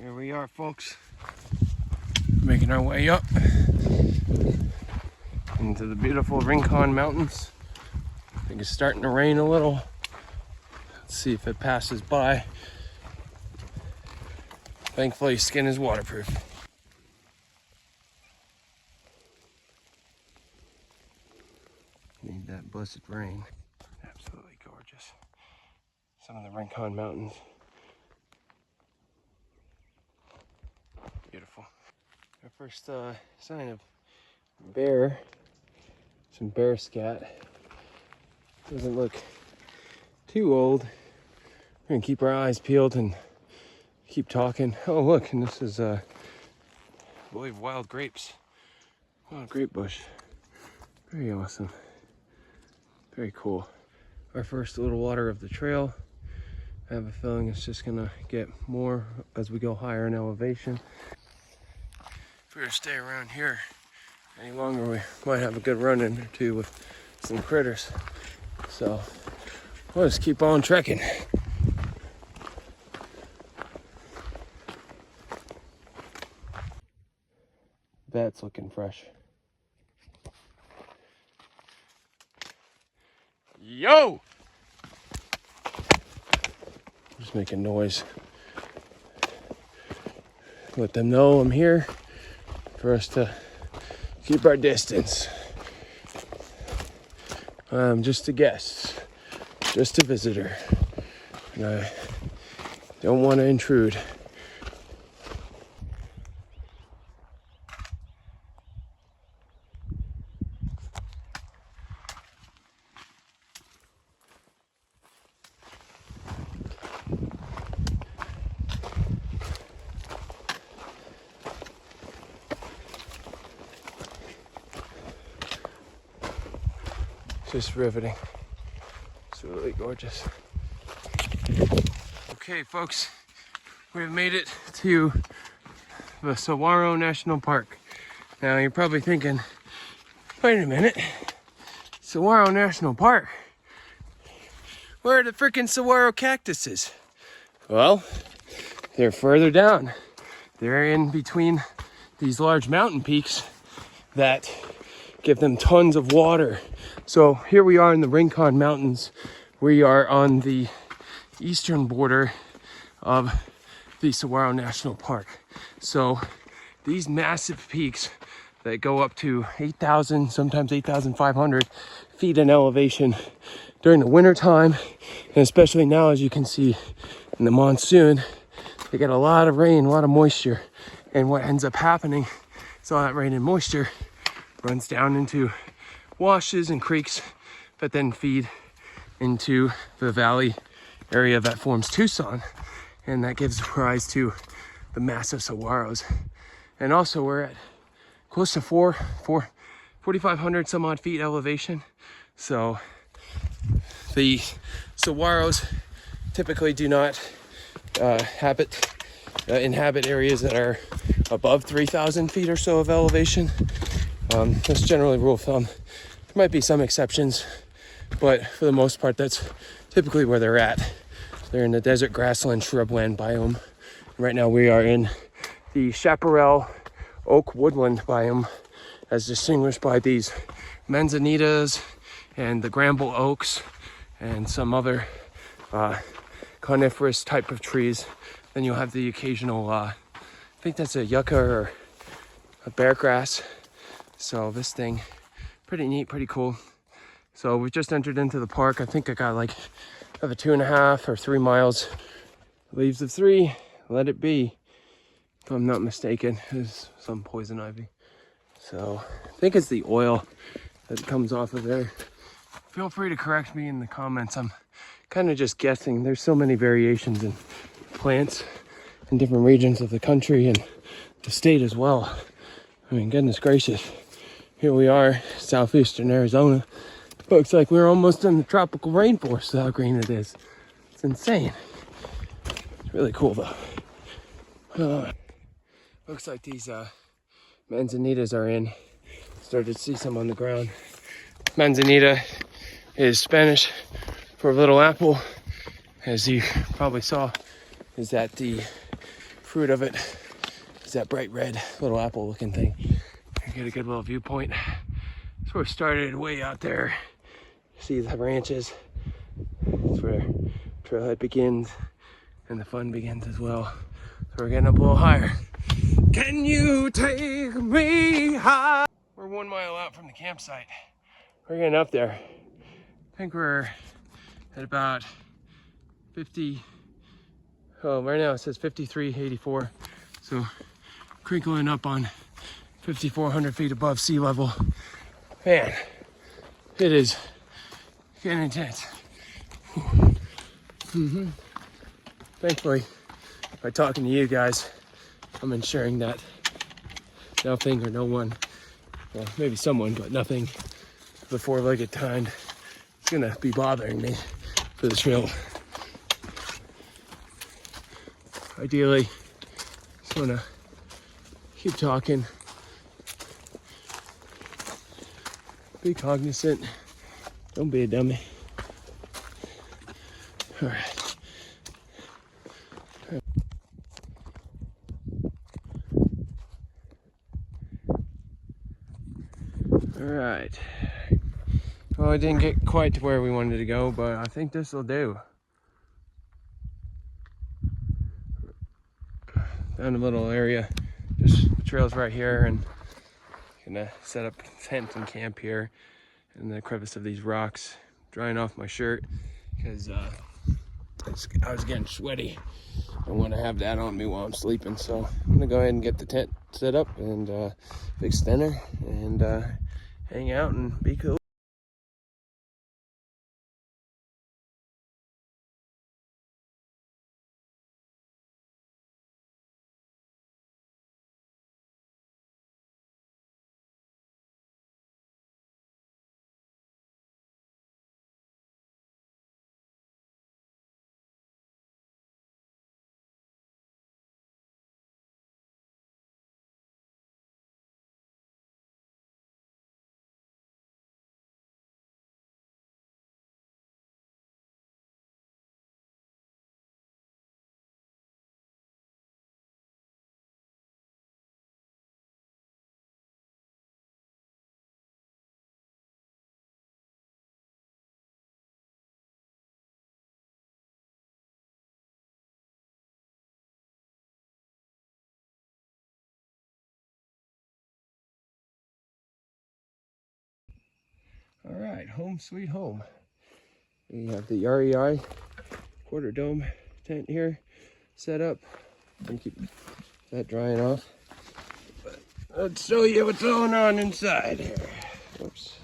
Here we are, folks, making our way up into the beautiful Rincon Mountains. I think it's starting to rain a little. Let's see if it passes by. Thankfully, skin is waterproof. Need that blessed rain. Absolutely gorgeous. Some of the Rincon Mountains. Beautiful. Our first sign of bear. Some bear scat. Doesn't look too old. We're gonna keep our eyes peeled and keep talking. Oh look, and this is I believe wild grapes. Wild grape bush. Very awesome. Very cool. Our first little water of the trail. I have a feeling it's just gonna get more as we go higher in elevation. If we were to stay around here any longer, we might have a good run-in or two with some critters. So we'll just keep on trekking. That's looking fresh. Yo! Just making noise. Let them know I'm here for us to keep our distance. I'm just a guest, just a visitor, and I don't want to intrude. Just riveting. It's really gorgeous. Okay, folks, we've made it to the Saguaro National Park. Now you're probably thinking, wait a minute, Saguaro National Park? Where are the freaking saguaro cactuses? Well, they're further down. They're in between these large mountain peaks that give them tons of water. So here we are in the Rincon Mountains. We are on the eastern border of the Saguaro National Park. So these massive peaks that go up to 8,000, sometimes 8,500 feet in elevation during the winter time, and especially now, as you can see in the monsoon, they get a lot of rain, a lot of moisture. And what ends up happening is all that rain and moisture runs down into washes and creeks that then feed into the valley area that forms Tucson, and that gives rise to the massive saguaros. And also we're at close to 4,500 some odd feet elevation, so the saguaros typically do not inhabit areas that are above 3,000 feet or so of elevation. That's generally rule of thumb. There might be some exceptions, but for the most part, that's typically where they're at. They're in the desert grassland shrubland biome. Right now we are in the chaparral oak woodland biome, as distinguished by these manzanitas and the gramble oaks and some other coniferous type of trees. Then you'll have the occasional, I think that's a yucca or a bear grass. So this thing, pretty neat, pretty cool. So we've just entered into the park. I think I got like another 2.5 or 3 miles. Leaves of 3, let it be. If I'm not mistaken, there's some poison ivy. So I think it's the oil that comes off of there. Feel free to correct me in the comments. I'm kind of just guessing. There's so many variations in plants in different regions of the country and the state as well. I mean, goodness gracious. Here we are, southeastern Arizona. Looks like we're almost in the tropical rainforest, how green it is. It's insane. It's really cool though. Looks like these manzanitas are in. Started to see some on the ground. Manzanita is Spanish for little apple. As you probably saw, is that the fruit of it is that bright red little apple looking thing. You get a good little viewpoint. So we started way out there. See the ranches. That's where trailhead begins and the fun begins as well. So we're getting up a little higher. Can you take me high? We're 1 mile out from the campsite. We're getting up there. I think we're at about 50. Oh, right now it says 5384. So crinkling up on 5,400 feet above sea level. Man, it is getting intense. Thankfully, by talking to you guys, I'm ensuring that nothing or no one, well, maybe someone, but nothing of the four-legged kind is gonna be bothering me for the trail. Ideally, just wanna keep talking, be cognizant, don't be a dummy. All right. All right. Well, I didn't get quite to where we wanted to go, but I think this will do. Found a little area, just trails right here, and gonna set up tent and camp here in the crevice of these rocks, drying off my shirt because I was getting sweaty. I want to have that on me while I'm sleeping, so I'm gonna go ahead and get the tent set up and fix dinner and hang out and be cool. All right, home sweet home. We have the REI quarter dome tent here set up. And keep that drying off. But let's show you what's going on inside here. Oops.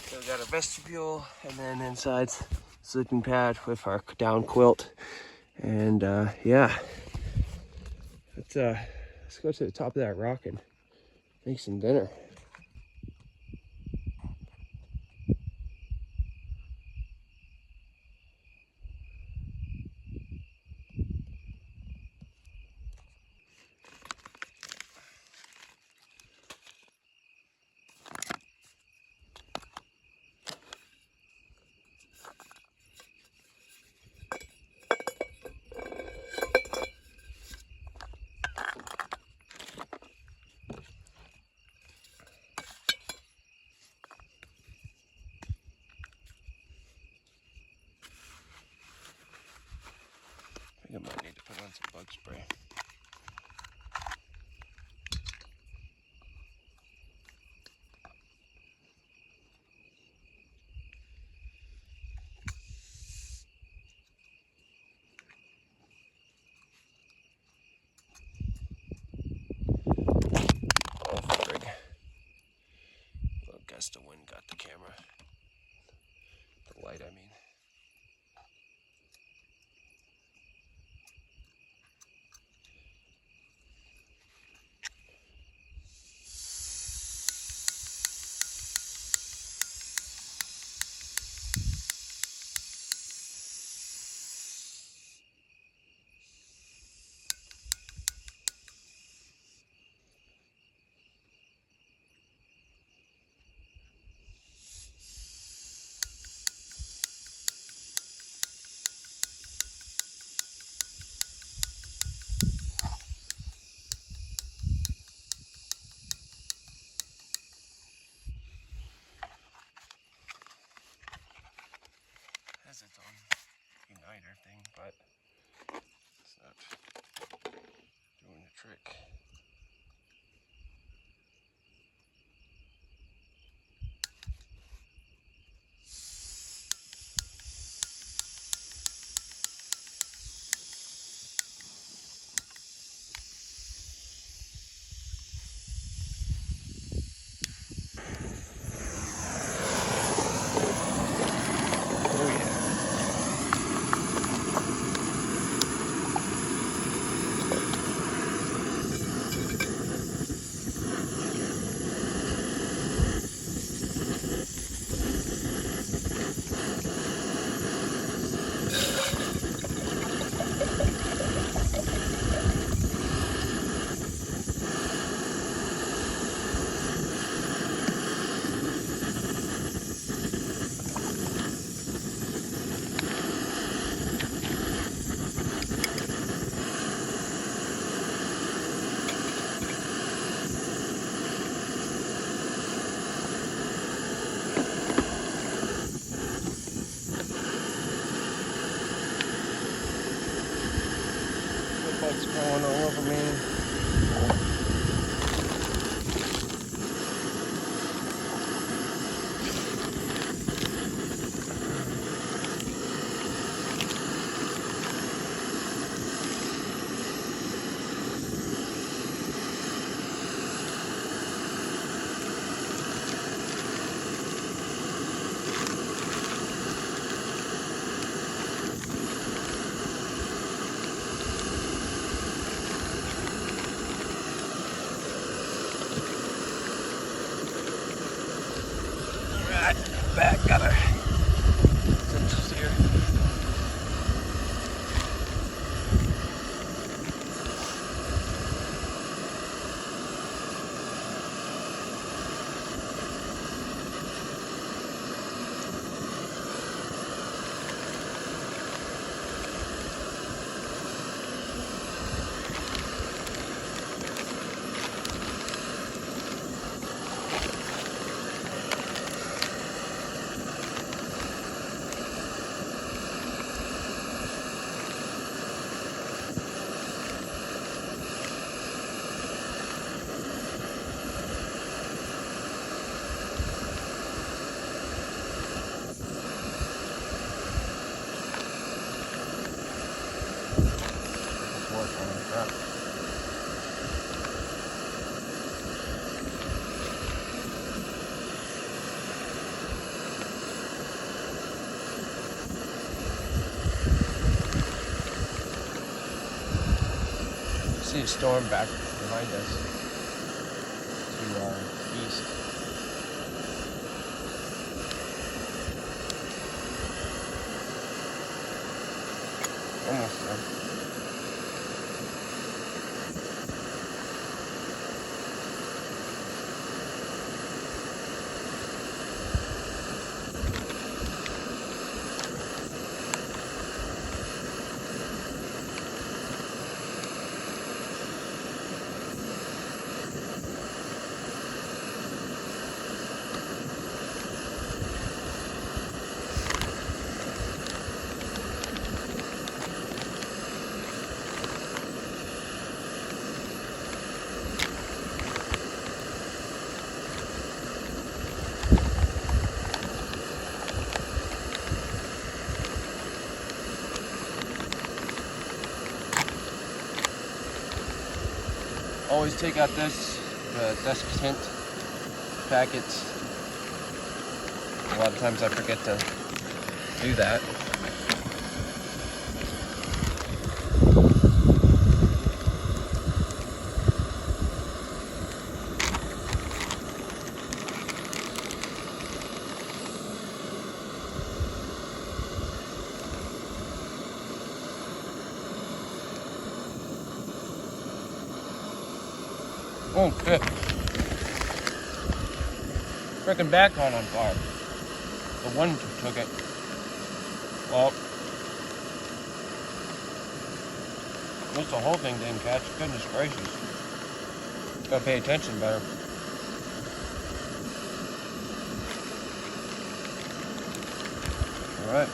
So we got our vestibule, and then inside sleeping pad with our down quilt. And yeah, let's go to the top of that rock and make some dinner. I think I might need to put on some bug spray. Oh, frig. A little gust of wind got the camera. The light, I mean. but it's not doing the trick. What's going all over me? Back, got our essentials here. See a storm back behind us to our east. Almost there. Always take out the desk tint packets. A lot of times I forget to do that. Oh shit. Freaking background on fire. The one took it. Well, at least the whole thing didn't catch. Goodness gracious. Gotta pay attention better. Alright.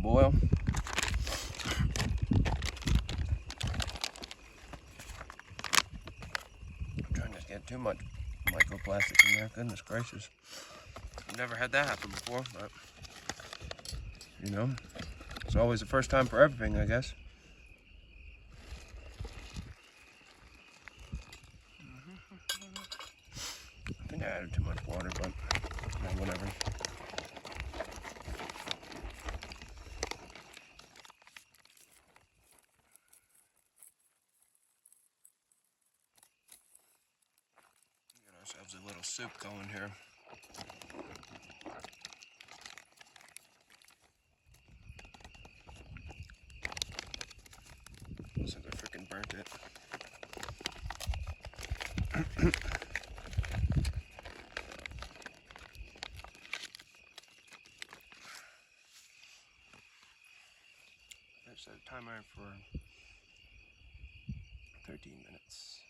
boil. I'm trying not to get too much microplastic in there. Goodness gracious. I've never had that happen before, but you know, it's always the first time for everything, I guess. I think I added too much water, but whatever. Get ourselves a little soup going here. Looks like I freaking burnt it. I set a timer for 13 minutes.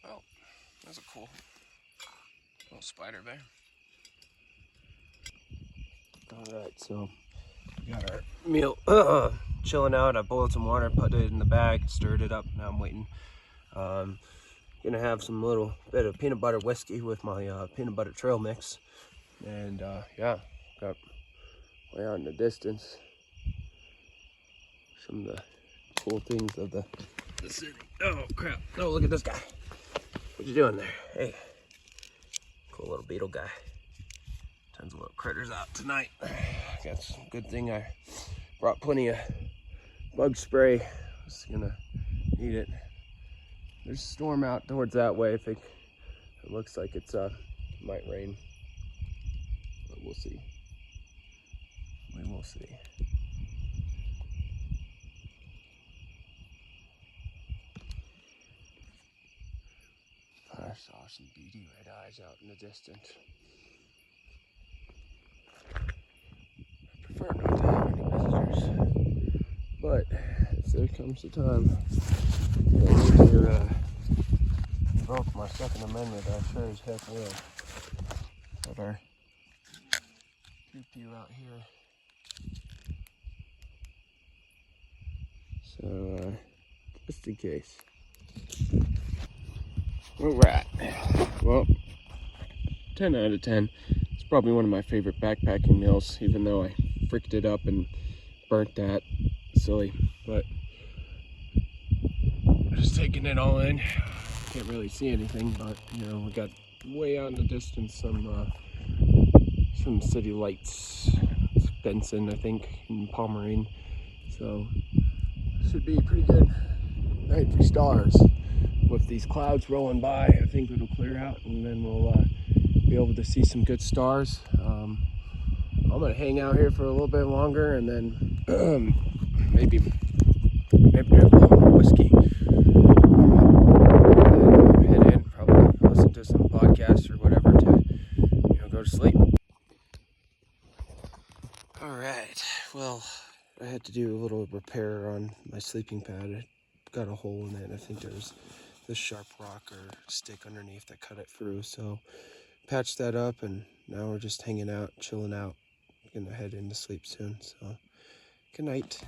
Oh, that's a cool little spider bear. Alright, so we got our meal chilling out. I boiled some water, put it in the bag, stirred it up. Now I'm waiting. Gonna have some little bit of peanut butter whiskey with my peanut butter trail mix. And yeah, got way out in the distance some of the cool things of the city. Oh crap, oh look at this guy. What you doing there? Hey, cool little beetle guy. Tons of little critters out tonight. That's a good thing I brought plenty of bug spray. I was gonna need it. There's a storm out towards that way. I think it looks like it's might rain, but we'll see. We will see. I saw some beady red eyes out in the distance. I prefer not to have any visitors, but if there comes the time I need to invoke my Second Amendment, I sure as heck will. Have our pew out here. So, just in case. Alright. Well, 10 out of 10. It's probably one of my favorite backpacking meals, even though I fricked it up and burnt that. Silly. But just taking it all in. Can't really see anything, but you know, we got way out in the distance some city lights. It's Benson, I think, in Pomeranian. So should be pretty good night for stars. With these clouds rolling by, I think it'll clear out, and then we'll be able to see some good stars. I'm gonna hang out here for a little bit longer, and then maybe drink a little more whiskey. And head in, probably listen to some podcasts or whatever to go to sleep. All right. Well, I had to do a little repair on my sleeping pad. It got a hole in it. I think there was this sharp rock or stick underneath that cut it through. So patched that up, and now we're just hanging out, chilling out. Gonna head into sleep soon. So good night.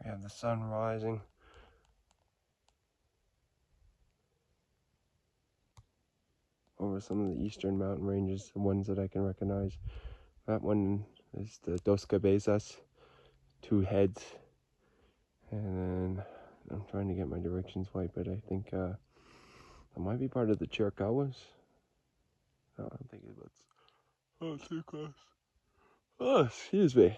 We have the sun rising. Over some of the eastern mountain ranges, the ones that I can recognize. That one is the Dos Cabezas, 2 heads. And then I'm trying to get my directions right, but I think that might be part of the Chiricahuas. No, I don't think it was. Oh, too close. Oh, excuse me.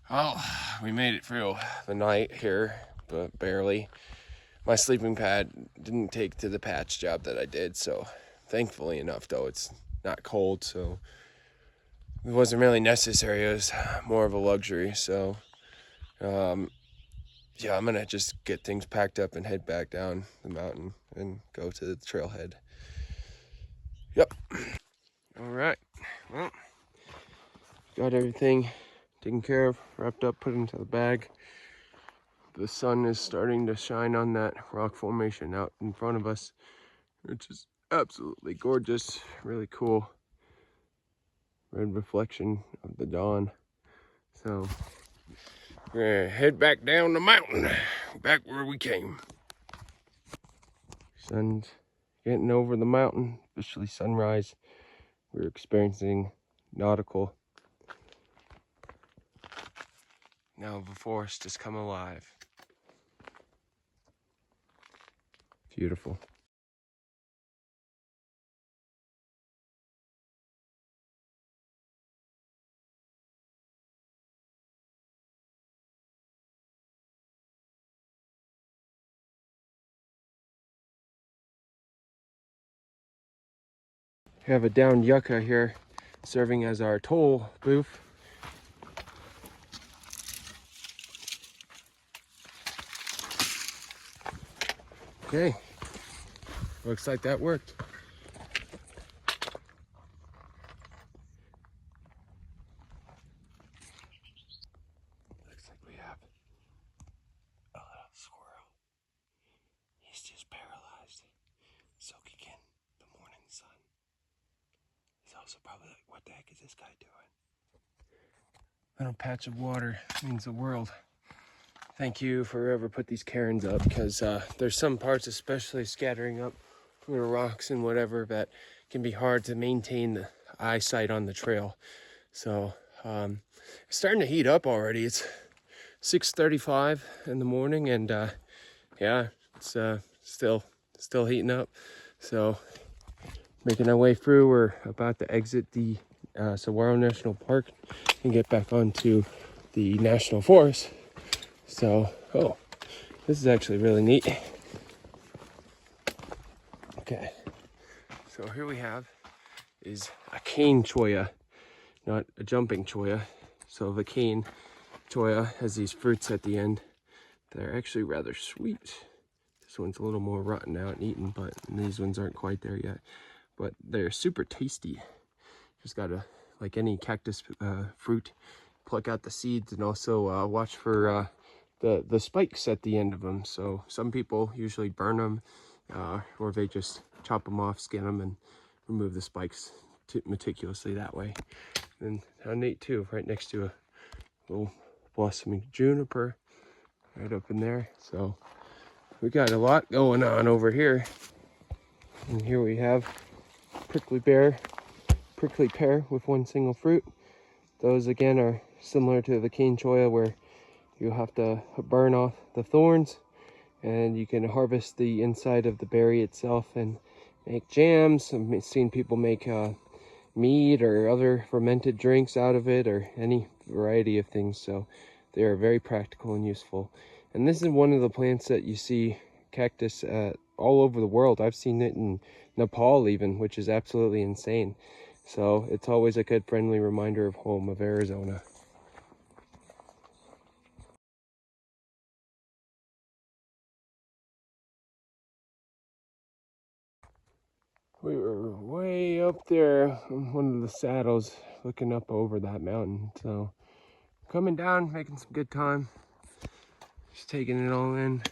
Well, we made it through the night here, but barely. My sleeping pad didn't take to the patch job that I did, so thankfully enough, though, it's not cold, so it wasn't really necessary. It was more of a luxury, so yeah, I'm gonna just get things packed up and head back down the mountain and go to the trailhead. Yep. All right. Well, got everything taken care of, wrapped up, put into the bag. The sun is starting to shine on that rock formation out in front of us, which is absolutely gorgeous. Really cool red reflection of the dawn. So we're gonna head back down the mountain, back where we came. Sun's getting over the mountain, officially sunrise. We're experiencing nautical. Now the forest has come alive. Beautiful. We have a downed yucca here serving as our toll booth. Okay, looks like that worked. Looks like we have a little squirrel. He's just paralyzed, soaking in the morning sun. He's also probably like, what the heck is this guy doing? Little patch of water means the world. Thank you for whoever put these cairns up, because there's some parts, especially scattering up from the rocks and whatever, that can be hard to maintain the eyesight on the trail. So it's starting to heat up already. It's 6:35 in the morning, and yeah, it's still heating up. So making our way through, we're about to exit the Saguaro National Park and get back onto the National Forest. So, oh, this is actually really neat. Okay, so here we have is a cane cholla, not a jumping cholla. So the cane cholla has these fruits at the end. They're actually rather sweet. This one's a little more rotten out and eaten, but these ones aren't quite there yet. But they're super tasty. Just gotta, like any cactus fruit, pluck out the seeds and also watch for the spikes at the end of them. So some people usually burn them, or they just chop them off, skin them, and remove the spikes meticulously that way. And how neat too, right next to a little blossoming juniper right up in there. So we got a lot going on over here. And here we have prickly pear with one single fruit. Those again are similar to the cane cholla, where you have to burn off the thorns, and you can harvest the inside of the berry itself and make jams. I've seen people make mead or other fermented drinks out of it, or any variety of things. So they are very practical and useful. And this is one of the plants that you see cactus all over the world. I've seen it in Nepal even, which is absolutely insane. So it's always a good friendly reminder of home, of Arizona. We were way up there on one of the saddles looking up over that mountain. So coming down, making some good time. Just taking it all in.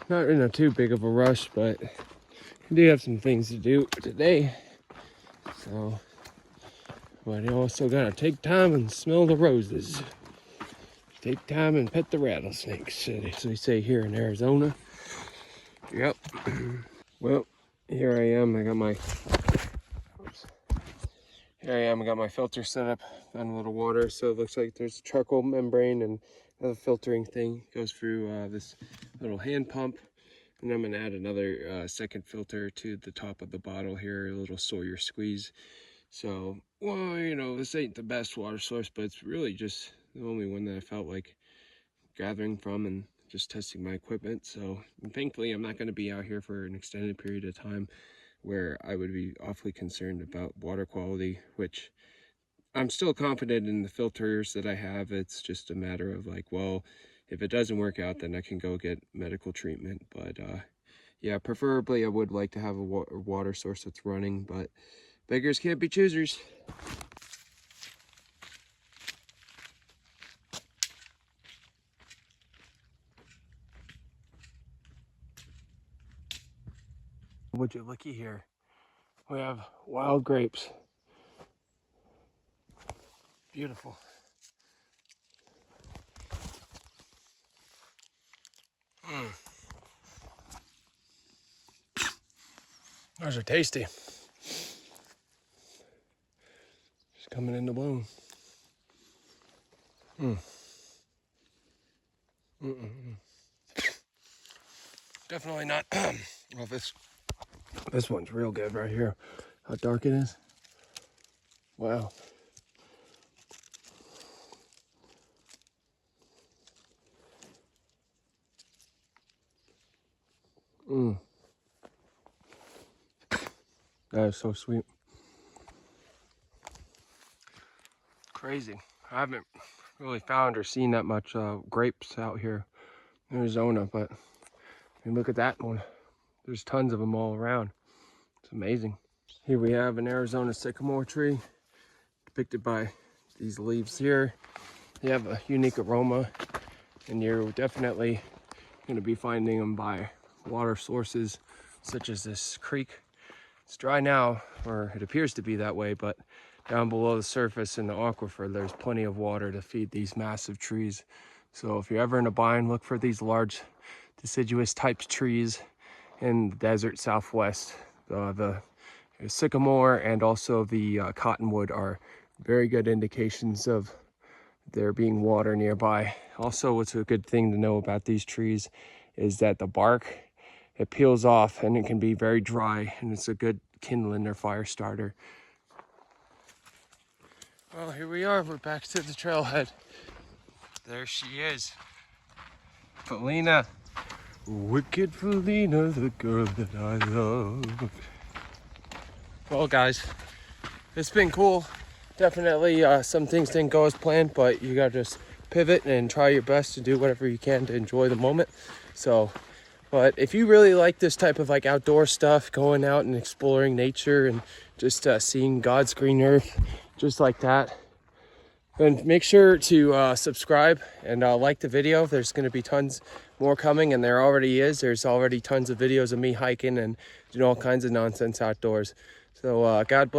Not in a too big of a rush, but we do have some things to do today. So, but you also gotta take time and smell the roses. Take time and pet the rattlesnakes, as we say here in Arizona. Yep. Well, here I am. I got my filter set up. Found a little water, so it looks like there's a charcoal membrane and another filtering thing goes through this little hand pump. And I'm gonna add another second filter to the top of the bottle here, a little Sawyer squeeze. So well, you know, this ain't the best water source, but it's really just the only one that I felt like gathering from and just testing my equipment. So thankfully, I'm not going to be out here for an extended period of time where I would be awfully concerned about water quality, which I'm still confident in the filters that I have. It's just a matter of like, well, if it doesn't work out, then I can go get medical treatment. But yeah, preferably I would like to have a water source that's running, but beggars can't be choosers. Would you looky here? We have wild grapes. Beautiful. Those are tasty. Just coming into bloom. Definitely not. Well, this one's real good right here. How dark it is. Wow. That is so sweet. Crazy. I haven't really found or seen that much grapes out here in Arizona, but I mean, look at that one. There's tons of them all around. It's amazing. Here we have an Arizona sycamore tree depicted by these leaves here. They have a unique aroma, and you're definitely going to be finding them by water sources such as this creek. It's dry now, or it appears to be that way, but down below the surface in the aquifer, there's plenty of water to feed these massive trees. So if you're ever in a bind, look for these large deciduous type trees in the desert Southwest. The sycamore and also the cottonwood are very good indications of there being water nearby. Also, what's a good thing to know about these trees is that the bark, it peels off and it can be very dry, and it's a good kindling or fire starter. Well, here we are. We're back to the trailhead. There she is. Felina. Wicked Felina, the girl that I love. Well, guys, it's been cool. Definitely some things didn't go as planned, but you gotta just pivot and try your best to do whatever you can to enjoy the moment. So, but if you really like this type of like outdoor stuff, going out and exploring nature and just seeing God's green earth just like that, then make sure to subscribe and like the video. There's going to be tons more coming, and there already is. There's already tons of videos of me hiking and doing all kinds of nonsense outdoors. So God bless.